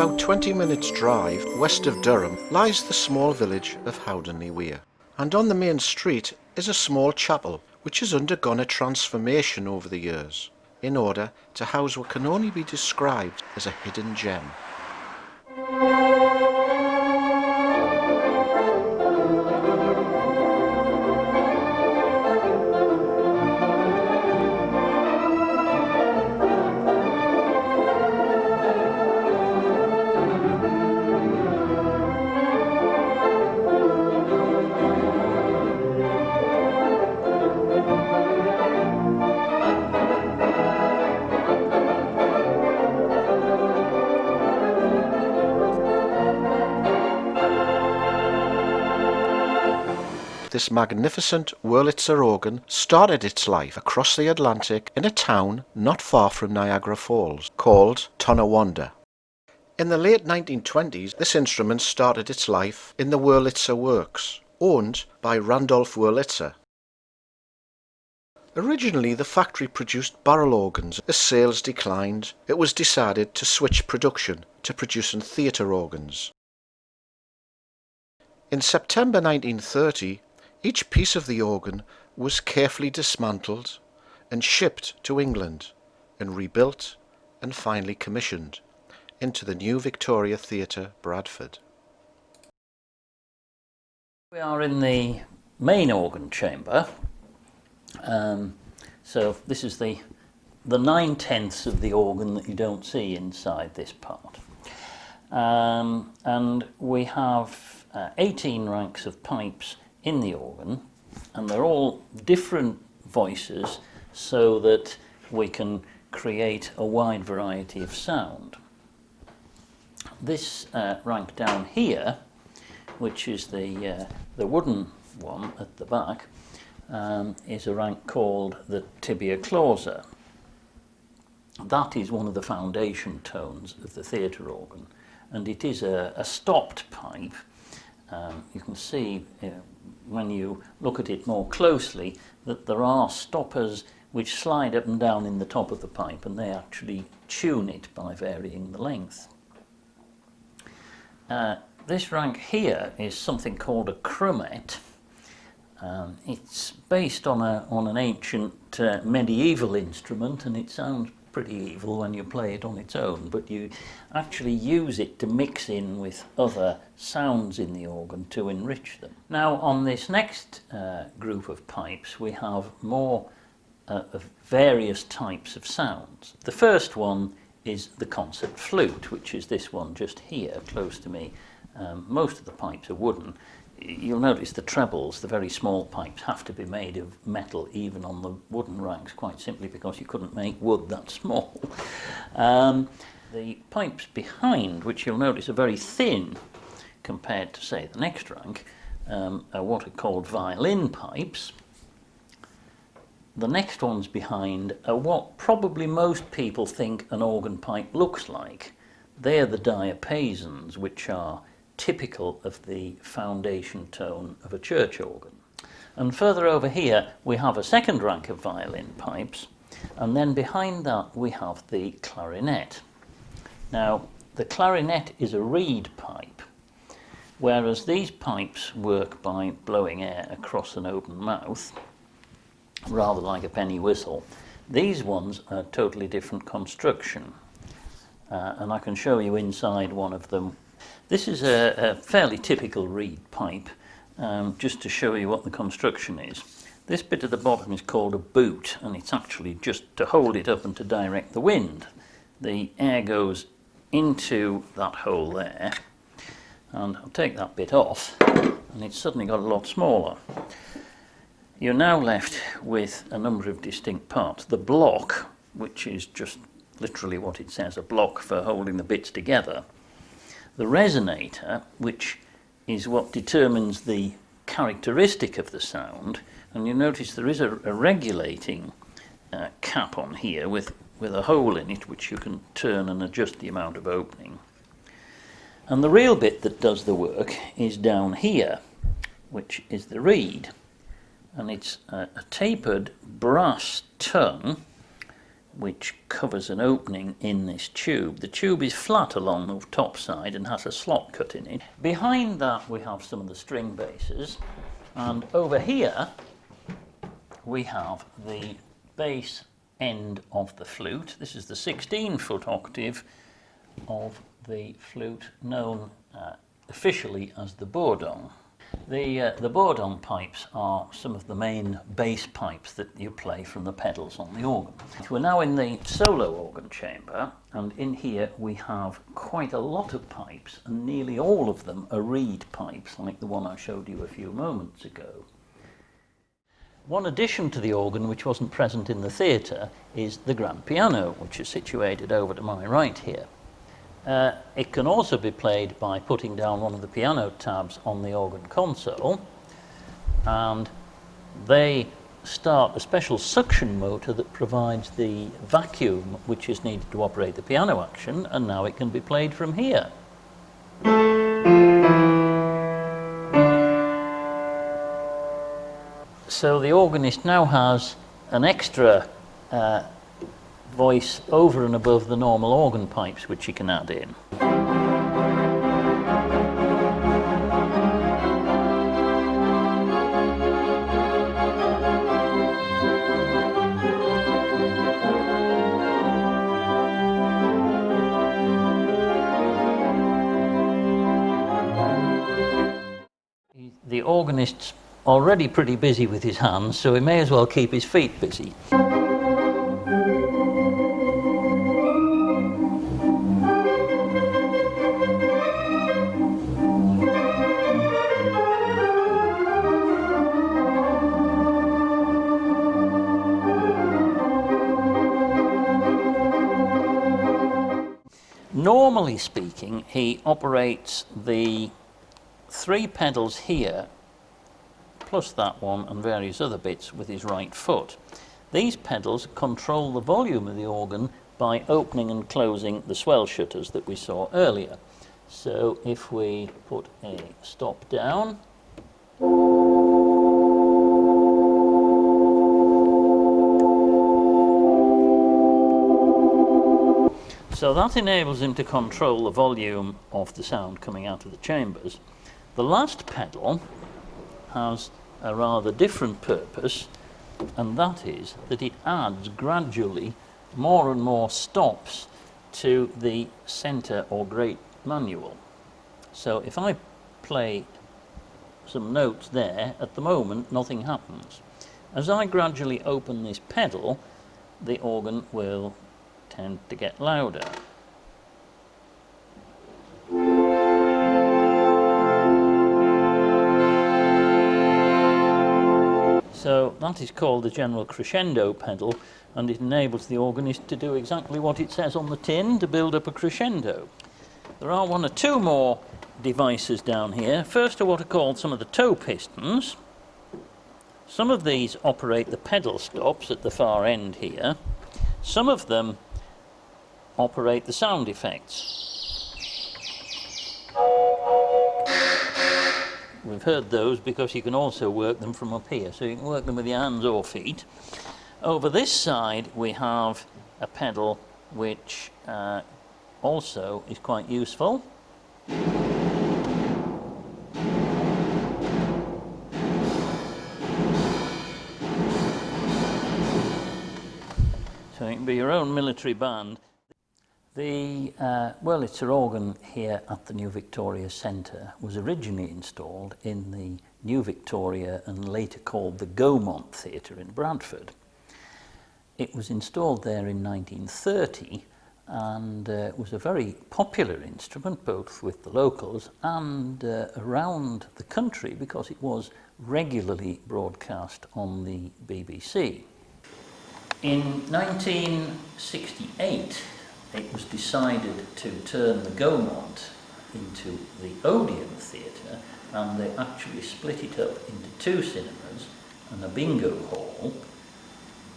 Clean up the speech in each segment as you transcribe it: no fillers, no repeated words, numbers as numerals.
About 20 minutes drive west of Durham lies the small village of Howdenley Weir, and on the main street is a small chapel which has undergone a transformation over the years in order to house what can only be described as a hidden gem. This magnificent Wurlitzer organ started its life across the Atlantic in a town not far from Niagara Falls called Tonawanda. In the late 1920s, this instrument started its life in the Wurlitzer Works, owned by Randolph Wurlitzer. Originally, the factory produced barrel organs. As sales declined, it was decided to switch production to producing theatre organs. In September 1930, each piece of the organ was carefully dismantled and shipped to England and rebuilt and finally commissioned into the new Victoria Theatre, Bradford. We are in the main organ chamber. So this is the 9/10 of the organ that you don't see inside this part. And we have 18 ranks of pipes in the organ, and they're all different voices so that we can create a wide variety of sound. This rank down here, which is the wooden one at the back, is a rank called the tibia clausa. That is one of the foundation tones of the theatre organ, and it is a stopped pipe. You can see when you look at it more closely that there are stoppers which slide up and down in the top of the pipe, and they actually tune it by varying the length. This rank here is something called a crummet. It's based on an ancient medieval instrument, and it sounds pretty evil when you play it on its own, but you actually use it to mix in with other sounds in the organ to enrich them. Now, on this next group of pipes, we have more of various types of sounds. The first one is the concert flute, which is this one just here, close to me. Most of the pipes are wooden. You'll notice the trebles, the very small pipes, have to be made of metal, even on the wooden ranks, quite simply because you couldn't make wood that small. The pipes behind, which you'll notice are very thin compared to, say, the next rank, are what are called violin pipes. The next ones behind are what probably most people think an organ pipe looks like. They're the diapasons, which are typical of the foundation tone of a church organ. And further over here we have a second rank of violin pipes, and then behind that we have the clarinet. Now, the clarinet is a reed pipe, whereas these pipes work by blowing air across an open mouth, rather like a penny whistle. These ones are totally different construction, and I can show you inside one of them. This is a fairly typical reed pipe, just to show you what the construction is. This bit at the bottom is called a boot, and it's actually just to hold it up and to direct the wind. The air goes into that hole there, and I'll take that bit off, and it's suddenly got a lot smaller. You're now left with a number of distinct parts. The block, which is just literally what it says, a block for holding the bits together. The resonator, which is what determines the characteristic of the sound, and you notice there is a regulating cap on here with a hole in it which you can turn and adjust the amount of opening. And the real bit that does the work is down here, which is the reed, and it's a tapered brass tongue which covers an opening in this tube. The tube is flat along the top side and has a slot cut in it. Behind that we have some of the string bases, and over here we have the bass end of the flute. This is the 16-foot octave of the flute known officially as the bourdon. The bourdon pipes are some of the main bass pipes that you play from the pedals on the organ. We're now in the solo organ chamber, and in here we have quite a lot of pipes, and nearly all of them are reed pipes like the one I showed you a few moments ago. One addition to the organ which wasn't present in the theatre is the grand piano, which is situated over to my right here. It can also be played by putting down one of the piano tabs on the organ console, and they start a special suction motor that provides the vacuum which is needed to operate the piano action, and now it can be played from here. So the organist now has an extra voice over and above the normal organ pipes which he can add in. The organist's already pretty busy with his hands, so he may as well keep his feet busy. Normally speaking, he operates the 3 pedals here, plus that one and various other bits, with his right foot. These pedals control the volume of the organ by opening and closing the swell shutters that we saw earlier. So if we put a stop down, so that enables him to control the volume of the sound coming out of the chambers. The last pedal has a rather different purpose, and that is that it adds gradually more and more stops to the centre or great manual. So if I play some notes there, at the moment nothing happens. As I gradually open this pedal, the organ will tend to get louder. So that is called the general crescendo pedal, and it enables the organist to do exactly what it says on the tin, to build up a crescendo. There are 1 or 2 more devices down here. First are what are called some of the toe pistons. Some of these operate the pedal stops at the far end here. Some of them operate the sound effects. We've heard those because you can also work them from up here, so you can work them with your hands or feet. Over this side we have a pedal which also is quite useful. So it can be your own military band. The Wurlitzer organ here at the New Victoria Centre was originally installed in the New Victoria and later called the Gaumont Theatre in Bradford. It was installed there in 1930 and was a very popular instrument both with the locals and around the country because it was regularly broadcast on the BBC. In 1968 it was decided to turn the Gaumont into the Odeon Theatre, and they actually split it up into 2 cinemas and a bingo hall,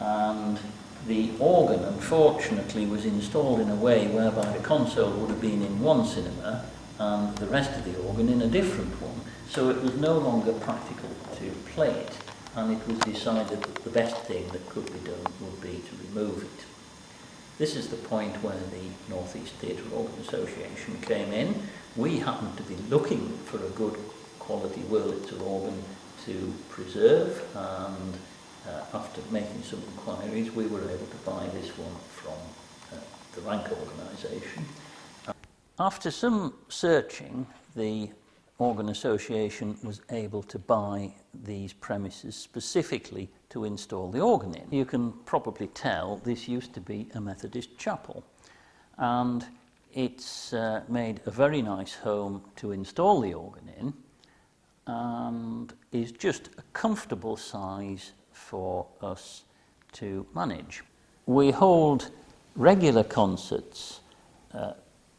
and the organ unfortunately was installed in a way whereby the console would have been in one cinema and the rest of the organ in a different one, so it was no longer practical to play it, and it was decided that the best thing that could be done would be to remove it. This is the point where the North East Theatre Organ Association came in. We happened to be looking for a good quality Wurlitzer organ to preserve, and after making some inquiries we were able to buy this one from the Rank organisation. After some searching, the Organ Association was able to buy these premises specifically to install the organ in. You can probably tell this used to be a Methodist chapel, and it's made a very nice home to install the organ in, and is just a comfortable size for us to manage. We hold regular concerts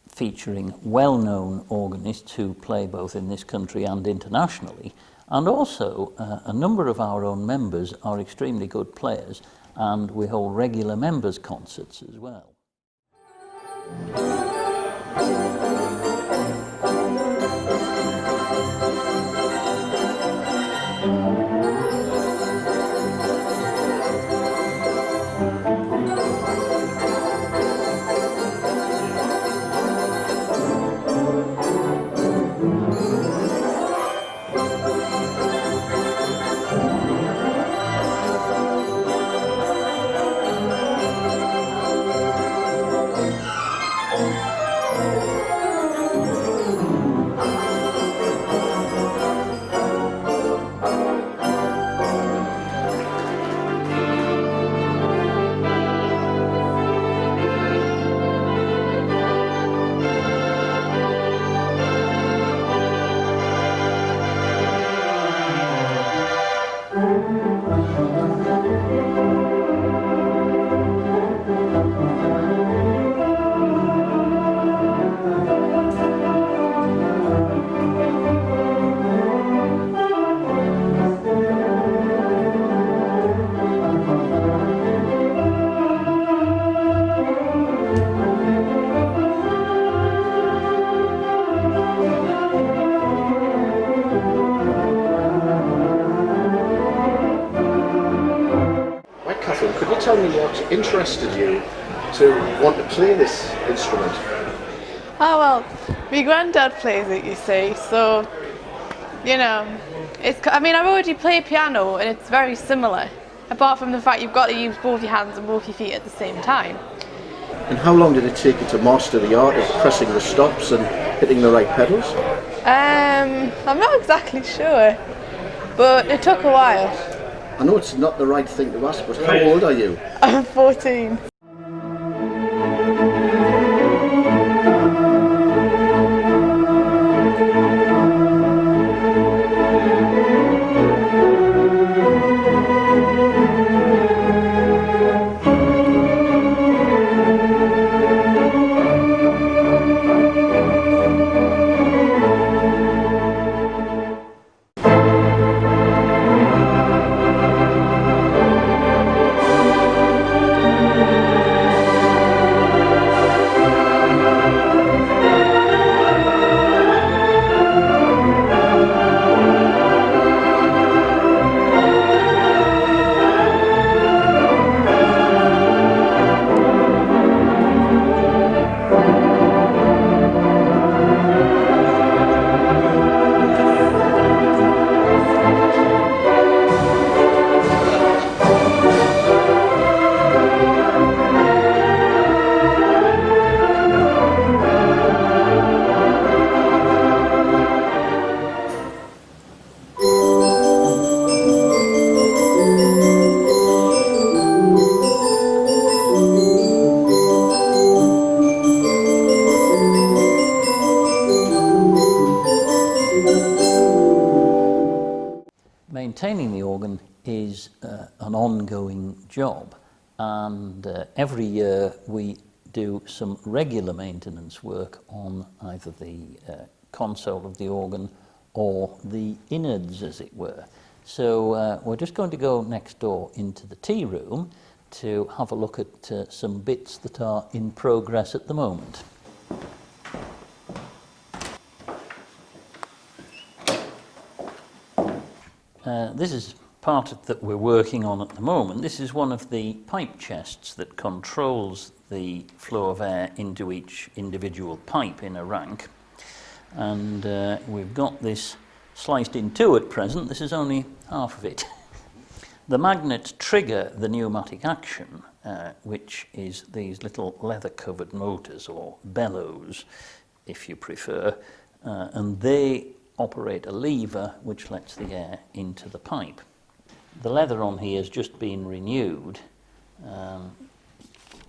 featuring well-known organists who play both in this country and internationally, and also a number of our own members are extremely good players, and we hold regular members' concerts as well. Could you tell me what interested you to want to play this instrument? Oh well, my granddad plays it, you see, so, you know, I mean, I've already played piano and it's very similar, apart from the fact you've got to use both your hands and both your feet at the same time. And how long did it take you to master the art of pressing the stops and hitting the right pedals? I'm not exactly sure, but it took a while. I know it's not the right thing to ask, but how old are you? I'm 14. Maintaining the organ is an ongoing job, and every year we do some regular maintenance work on either the console of the organ or the innards, as it were. So we're just going to go next door into the tea room to have a look at some bits that are in progress at the moment. This is part that we're working on at the moment. This is one of the pipe chests that controls the flow of air into each individual pipe in a rank. And we've got this sliced in two at present. This is only half of it. The magnets trigger the pneumatic action, which is these little leather-covered motors, or bellows, if you prefer, and they operate a lever which lets the air into the pipe. The leather on here has just been renewed.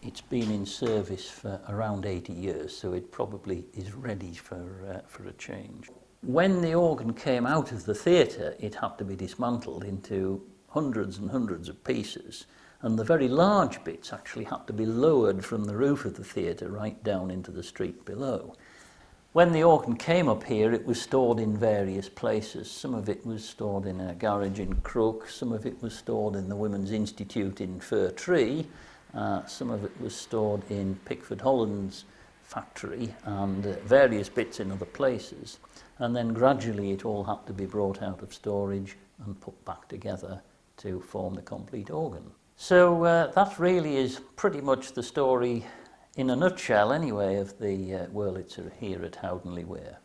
It's been in service for around 80 years, so it probably is ready for a change. When the organ came out of the theatre, it had to be dismantled into hundreds and hundreds of pieces, and the very large bits actually had to be lowered from the roof of the theatre right down into the street below. When the organ came up here, it was stored in various places. Some of it was stored in a garage in Crook, some of it was stored in the Women's Institute in Fir Tree, some of it was stored in Pickford Holland's factory, and various bits in other places. And then gradually it all had to be brought out of storage and put back together to form the complete organ. So that really is pretty much the story, in a nutshell anyway, of the Wurlitzer here at Howdenley Weir.